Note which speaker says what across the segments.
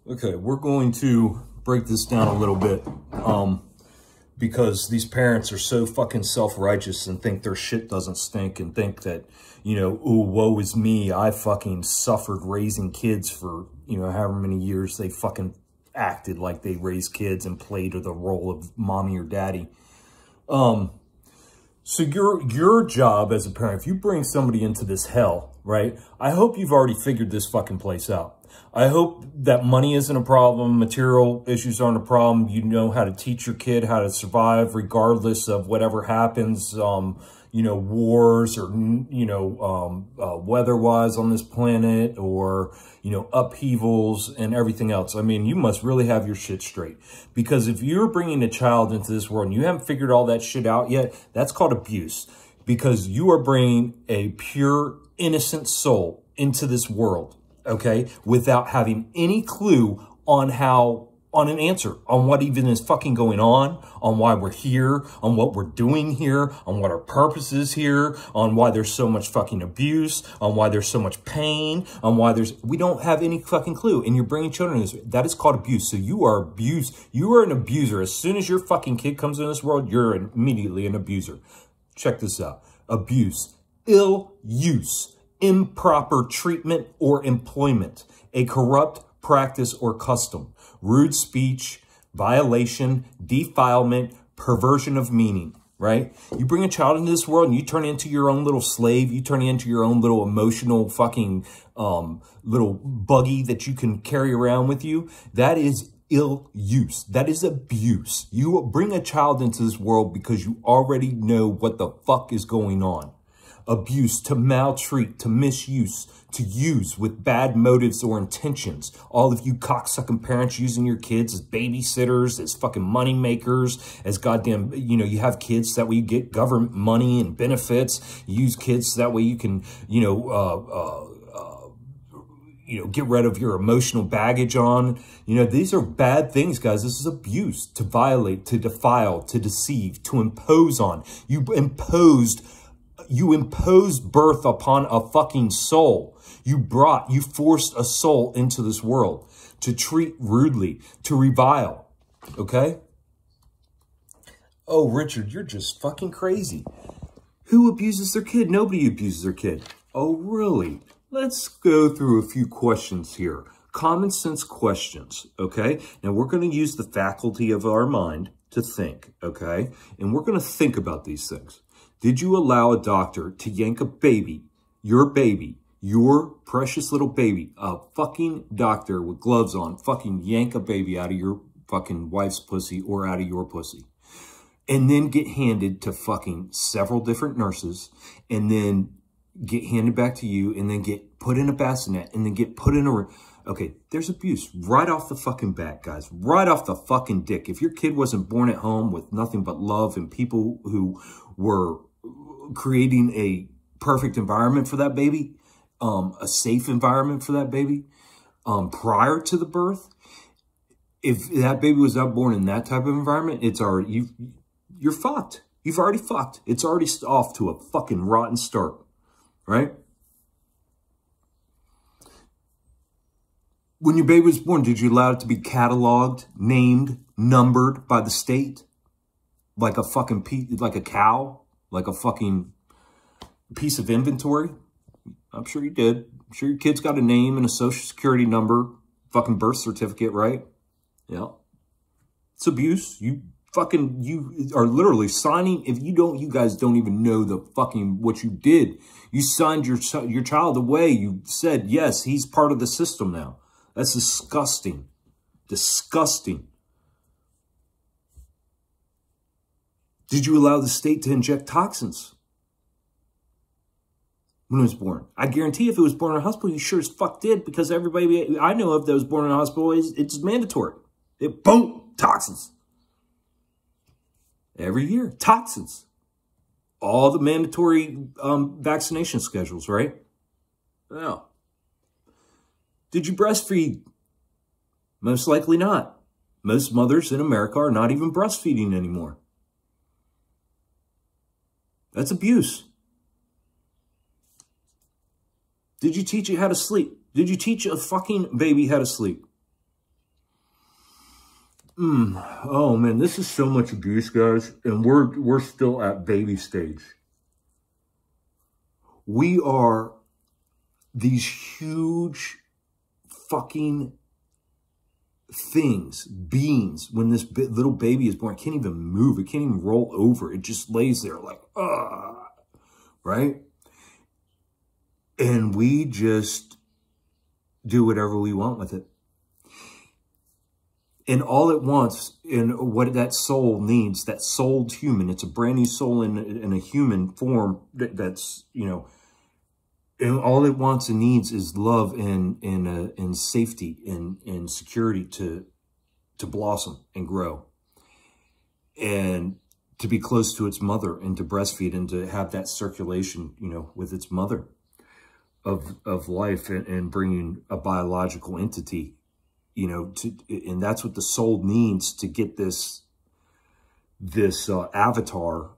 Speaker 1: Okay, we're going to break this down a little bit because these parents are so fucking self-righteous and think their shit doesn't stink and think that, you know, ooh, woe is me. I fucking suffered raising kids for, you know, however many years they fucking acted like they raised kids and played the role of mommy or daddy. So your job as a parent, if you bring somebody into this hell, right? I hope you've already figured this fucking place out. I hope that money isn't a problem, material issues aren't a problem. You know how to teach your kid how to survive regardless of whatever happens, you know, wars or, you know, weather-wise on this planet or, you know, upheavals and everything else. I mean, you must really have your shit straight. Because if you're bringing a child into this world and you haven't figured all that shit out yet, that's called abuse. Because you are bringing a pure, innocent soul into this world, okay, without having any clue on an answer, on what even is fucking going on why we're here, on what we're doing here, on what our purpose is here, on why there's so much fucking abuse, on why there's so much pain, on why we don't have any fucking clue. And you're bringing children in this, that is called abuse. So you are abused. You are an abuser. As soon as your fucking kid comes in this world, you're immediately an abuser. Check this out. Abuse, ill use, improper treatment or employment, a corrupt practice or custom, rude speech, violation, defilement, perversion of meaning, right? You bring a child into this world and you turn into your own little slave. You turn into your own little emotional fucking little buggy that you can carry around with you. That is ill use. That is abuse. You bring a child into this world because you already know what the fuck is going on. Abuse, to maltreat, to misuse, to use with bad motives or intentions. All of you cocksucking parents using your kids as babysitters, as fucking money makers, as goddamn, you know, you have kids that way you get government money and benefits. You use kids that way you can, you know, get rid of your emotional baggage on. You know, these are bad things, guys. This is abuse. To violate, to defile, to deceive, to impose on. You imposed birth upon a fucking soul. You forced a soul into this world to treat rudely, to revile. Okay? Oh, Richard, you're just fucking crazy. Who abuses their kid? Nobody abuses their kid. Oh, really? Let's go through a few questions here. Common sense questions, okay? Now, we're going to use the faculty of our mind to think, okay? And we're going to think about these things. Did you allow a doctor to yank a baby, your precious little baby, a fucking doctor with gloves on, fucking yank a baby out of your fucking wife's pussy or out of your pussy, and then get handed to fucking several different nurses, and then get handed back to you, and then get put in a bassinet, and then get put in a... Okay, there's abuse right off the fucking bat, guys. Right off the fucking dick. If your kid wasn't born at home with nothing but love and people who were creating a perfect environment for that baby, a safe environment for that baby, prior to the birth, if that baby was not born in that type of environment, it's already, you're fucked. You've already fucked. It's already off to a fucking rotten start, right? When your baby was born, did you allow it to be cataloged, named, numbered by the state? Like a fucking like a cow? Like a fucking piece of inventory? I'm sure you did. I'm sure your kid's got a name and a social security number, fucking birth certificate, right? Yeah. It's abuse. You are literally signing, if you don't, you guys don't even know the fucking, what you did. You signed your child away. You said, yes, he's part of the system now. That's disgusting. Disgusting. Did you allow the state to inject toxins when it was born? I guarantee if it was born in a hospital, you sure as fuck did, because everybody I know of that was born in a hospital, it's mandatory. Boom, toxins. Every year, toxins. All the mandatory vaccination schedules, right? Yeah. Did you breastfeed? Most likely not. Most mothers in America are not even breastfeeding anymore. That's abuse. Did you teach it how to sleep? Did you teach a fucking baby how to sleep? Oh man, this is so much abuse, guys, and we're still at baby stage. We are these huge fucking things, beings. When this little baby is born, it can't even move. It can't even roll over. It just lays there like, right? And we just do whatever we want with it. And all it wants, and what that soul needs, that souled human, it's a brand new soul in a human form that's, you know, and all it wants and needs is love and safety and security to blossom and grow. And to be close to its mother and to breastfeed and to have that circulation, you know, with its mother of life and bringing a biological entity, you know, and that's what the soul needs to get this avatar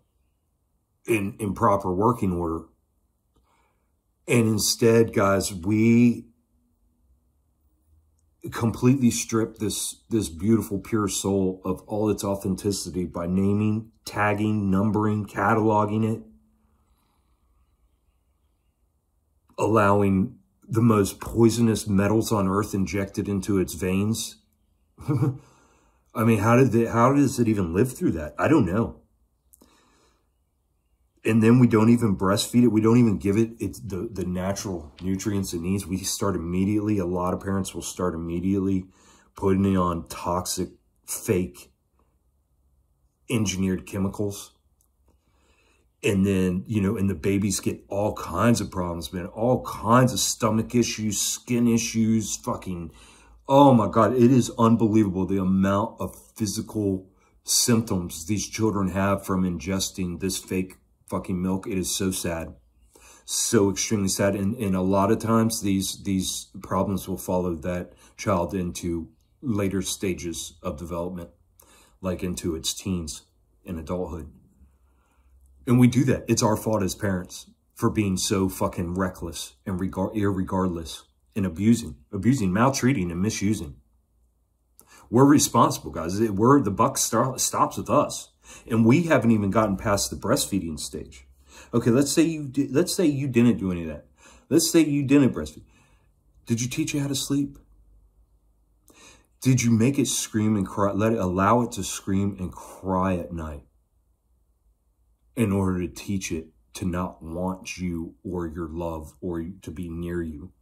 Speaker 1: in proper working order. And instead, guys, we completely strip this beautiful, pure soul of all its authenticity by naming, tagging, numbering, cataloging it, allowing the most poisonous metals on earth injected into its veins. I mean, how does it even live through that? I don't know. And then we don't even breastfeed it. We don't even give it the natural nutrients it needs. We start immediately. A lot of parents will start immediately putting it on toxic, fake, engineered chemicals. And then, you know, and the babies get all kinds of problems, man. All kinds of stomach issues, skin issues, fucking, oh my God. It is unbelievable the amount of physical symptoms these children have from ingesting this fake fucking milk. It is so sad. So extremely sad. And a lot of times these problems will follow that child into later stages of development, like into its teens and adulthood. And we do that. It's our fault as parents for being so fucking reckless and irregardless and abusing, maltreating, and misusing. We're responsible, guys. The buck stops with us. And we haven't even gotten past the breastfeeding stage. Okay, let's say you didn't do any of that. Let's say you didn't breastfeed. Did you teach it how to sleep? Did you make it scream and cry? Allow it to scream and cry at night in order to teach it to not want you or your love or to be near you?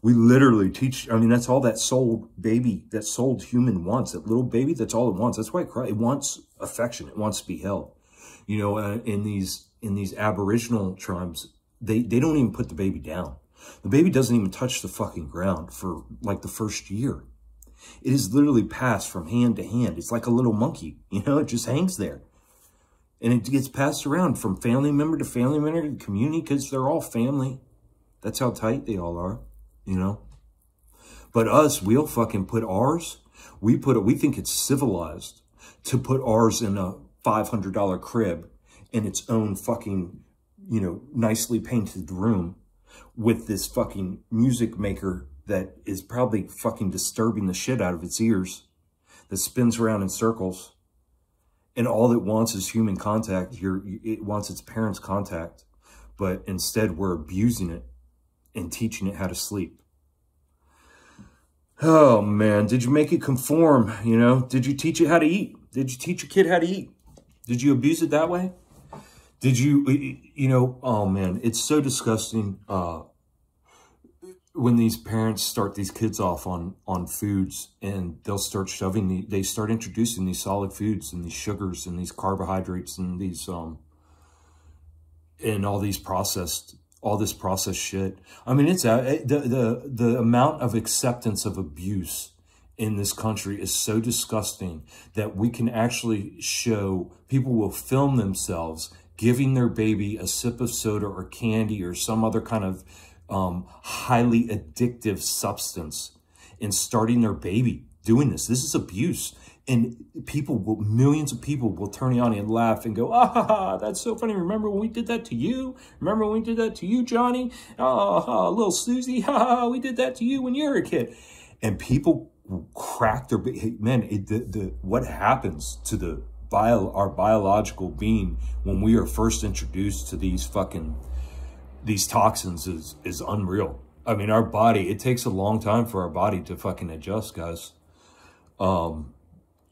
Speaker 1: We literally teach, I mean, that's all that souled baby, that souled human wants. That little baby, that's all it wants. That's why it cries. It wants affection. It wants to be held. You know, in these Aboriginal tribes, they don't even put the baby down. The baby doesn't even touch the fucking ground for like the first year. It is literally passed from hand to hand. It's like a little monkey, you know, it just hangs there. And it gets passed around from family member to the community because they're all family. That's how tight they all are. You know, but us, we'll fucking put ours. We think it's civilized to put ours in a $500 crib in its own fucking, you know, nicely painted room with this fucking music maker that is probably fucking disturbing the shit out of its ears, that spins around in circles. And all it wants is human contact. It wants its parents' contact, but instead we're abusing it and teaching it how to sleep. Oh, man. Did you make it conform? You know, did you teach it how to eat? Did you teach your kid how to eat? Did you abuse it that way? Did you, you know, oh, man, it's so disgusting when these parents start these kids off on foods and they'll start they start introducing these solid foods and these sugars and these carbohydrates and these, and all this processed shit. I mean, it's the amount of acceptance of abuse in this country is so disgusting that we can actually show, people will film themselves giving their baby a sip of soda or candy or some other kind of highly addictive substance and starting their baby doing this. This is abuse. And millions of people will turn on and laugh and go, ah, that's so funny. Remember when we did that to you? Remember when we did that to you, Johnny? Oh, little Susie, we did that to you when you were a kid. And people crack their, man, what happens to our biological being when we are first introduced to these toxins is unreal. I mean, our body, it takes a long time for our body to fucking adjust, guys. And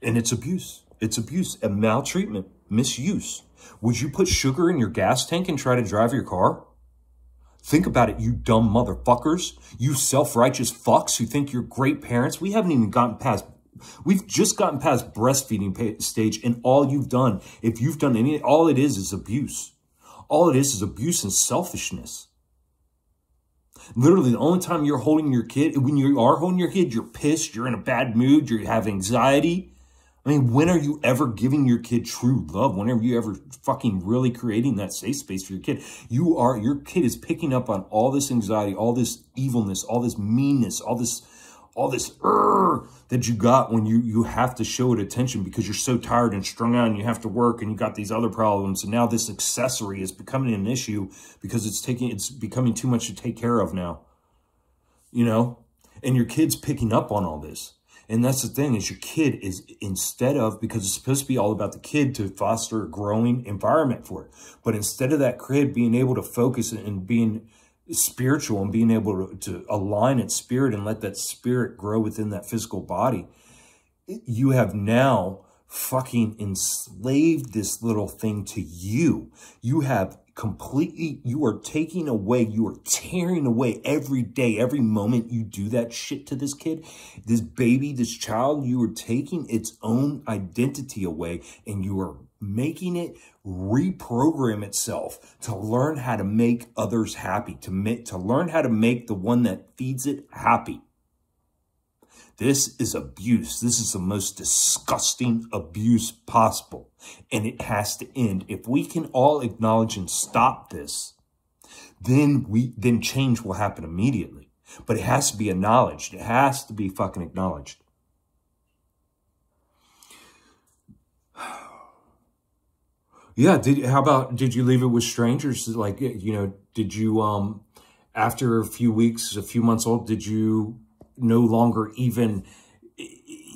Speaker 1: it's abuse. It's abuse and maltreatment, misuse. Would you put sugar in your gas tank and try to drive your car? Think about it, you dumb motherfuckers. You self-righteous fucks who think you're great parents. We've just gotten past breastfeeding stage, and all you've done, if you've done any, all it is abuse. All it is abuse and selfishness. Literally, the only time you're holding your kid, when you are holding your kid, you're pissed, you're in a bad mood, you have anxiety. I mean, when are you ever giving your kid true love? When are you ever fucking really creating that safe space for your kid? Your kid is picking up on all this anxiety, all this evilness, all this meanness, all this that you got when you have to show it attention because you're so tired and strung out and you have to work and you got these other problems. And now this accessory is becoming an issue because it's becoming too much to take care of now, you know, and your kid's picking up on all this. And that's the thing is your kid is because it's supposed to be all about the kid to foster a growing environment for it. But instead of that kid being able to focus and being spiritual and being able to align its spirit and let that spirit grow within that physical body, you have now fucking enslaved this little thing to you. You have completely, you are taking away, you are tearing away every day, every moment you do that shit to this kid, this baby, this child, you are taking its own identity away and you are making it reprogram itself to learn how to make others happy, to learn how to make the one that feeds it happy. This is abuse. This is the most disgusting abuse possible. And it has to end. If we can all acknowledge and stop this, then change will happen immediately. But it has to be acknowledged. It has to be fucking acknowledged. Yeah, how about, did you leave it with strangers? Like, you know, did you, after a few weeks, a few months old, did you no longer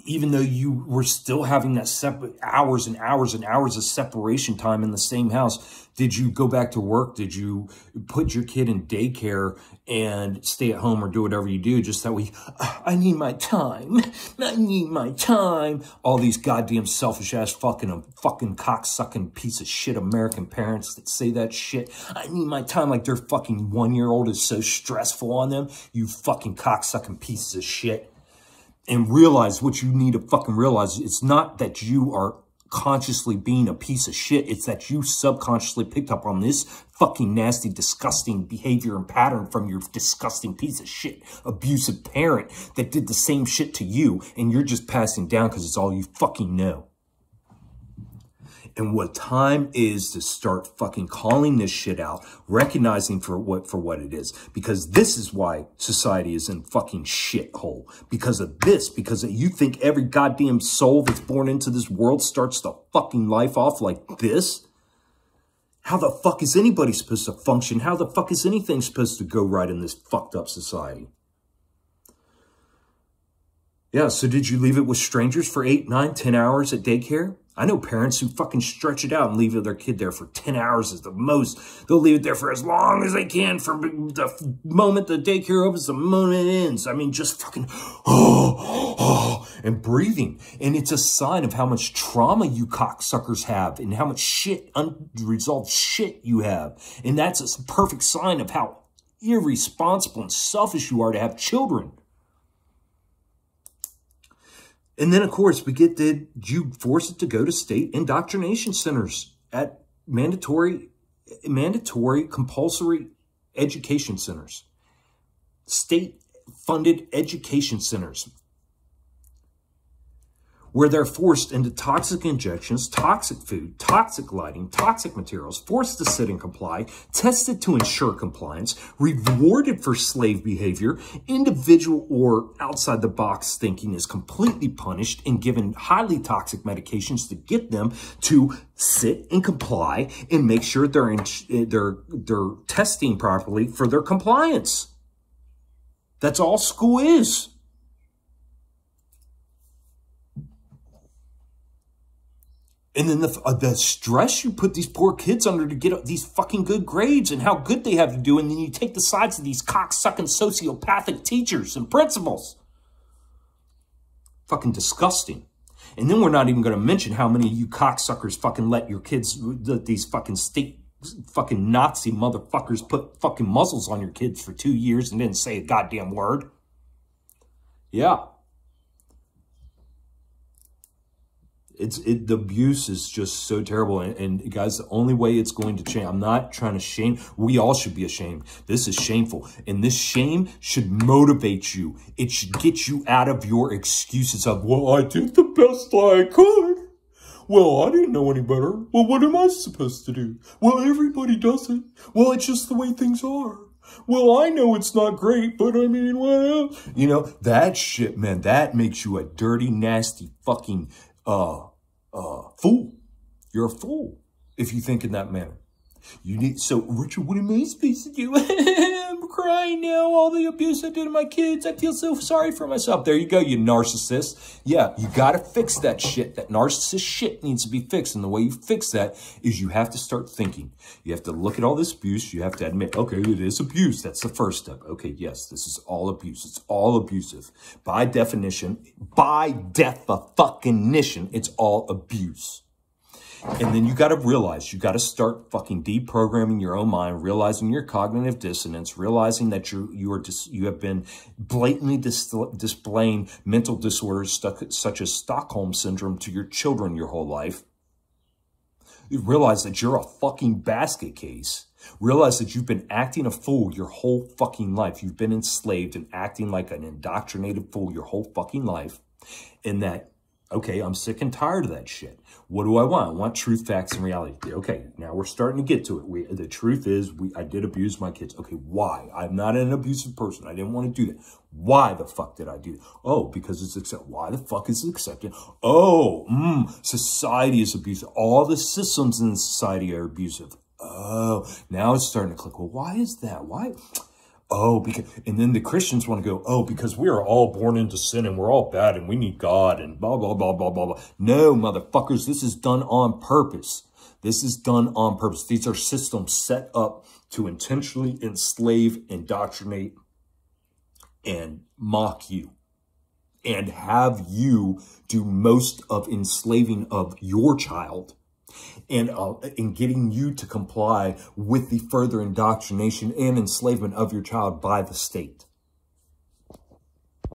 Speaker 1: even though you were still having that separate hours and hours and hours of separation time in the same house, did you go back to work? Did you put your kid in daycare and stay at home or do whatever you do just that way? I need my time. I need my time. All these goddamn selfish ass fucking cocksucking piece of shit American parents that say that shit. I need my time like their fucking 1-year-old is so stressful on them. You fucking cocksucking pieces of shit. And realize what you need to fucking realize. It's not that you are consciously being a piece of shit. It's that you subconsciously picked up on this fucking nasty, disgusting behavior and pattern from your disgusting piece of shit, abusive parent that did the same shit to you. And you're just passing down because it's all you fucking know. And what time is to start fucking calling this shit out, recognizing for what it is. Because this is why society is in fucking shithole. Because of this. Because you think every goddamn soul that's born into this world starts the fucking life off like this? How the fuck is anybody supposed to function? How the fuck is anything supposed to go right in this fucked up society? Yeah, so did you leave it with strangers for 8, 9, 10 hours at daycare? I know parents who fucking stretch it out and leave their kid there for 10 hours is the most. They'll leave it there for as long as they can from the moment the daycare opens, the moment it ends. I mean, just fucking, and breathing. And it's a sign of how much trauma you cocksuckers have and how much shit, unresolved shit you have. And that's a perfect sign of how irresponsible and selfish you are to have children. And then, of course, we get you force it to go to state indoctrination centers at mandatory compulsory education centers, state-funded education centers, where they're forced into toxic injections, toxic food, toxic lighting, toxic materials, forced to sit and comply, tested to ensure compliance, rewarded for slave behavior, individual or outside the box thinking is completely punished and given highly toxic medications to get them to sit and comply and make sure they're testing properly for their compliance. That's all school is. And then the stress you put these poor kids under to get these fucking good grades and how good they have to do. And then you take the sides of these cocksucking sociopathic teachers and principals. Fucking disgusting. And then we're not even going to mention how many of you cocksuckers fucking let your kids, these fucking state fucking Nazi motherfuckers put fucking muzzles on your kids for 2 years and didn't say a goddamn word. Yeah. The abuse is just so terrible. And guys, the only way it's going to change, I'm not trying to shame. We all should be ashamed. This is shameful. And this shame should motivate you. It should get you out of your excuses of, well, I did the best I could. Well, I didn't know any better. Well, what am I supposed to do? Well, everybody does it. Well, it's just the way things are. Well, I know it's not great, but I mean, what else? You know, that shit, man, that makes you a dirty, nasty fucking fool. You're a fool if you think in that manner. You need, so Richard, what am I supposed to do? I'm crying now, all the abuse I did to my kids. I feel so sorry for myself. There you go, you narcissist. Yeah, you got to fix that shit. That narcissist shit needs to be fixed. And the way you fix that is you have to start thinking. You have to look at all this abuse. You have to admit, okay, it is abuse. That's the first step. Okay, yes, this is all abuse. It's all abusive. By definition, it's all abuse. And then you got to realize, you got to start fucking deprogramming your own mind, realizing your cognitive dissonance, realizing that you have been blatantly displaying mental disorders such as Stockholm syndrome to your children your whole life. You realize that you're a fucking basket case. Realize that you've been acting a fool your whole fucking life. You've been enslaved and acting like an indoctrinated fool your whole fucking life. And that, okay, I'm sick and tired of that shit. What do I want? I want truth, facts, and reality. Okay, now we're starting to get to it. The truth is, I did abuse my kids. Okay, why? I'm not an abusive person. I didn't want to do that. Why the fuck did I do that? Oh, because it's accepted. Why the fuck is it accepted? Oh, society is abusive. All the systems in society are abusive. Oh, now it's starting to click. Well, why is that? Why? Oh, because, and then the Christians want to go, oh, because we are all born into sin and we're all bad and we need God and blah, blah, blah, blah, blah, blah. No, motherfuckers, this is done on purpose. This is done on purpose. These are systems set up to intentionally enslave, indoctrinate, and mock you. And have you do most of enslaving of your child. And in getting you to comply with the further indoctrination and enslavement of your child by the state.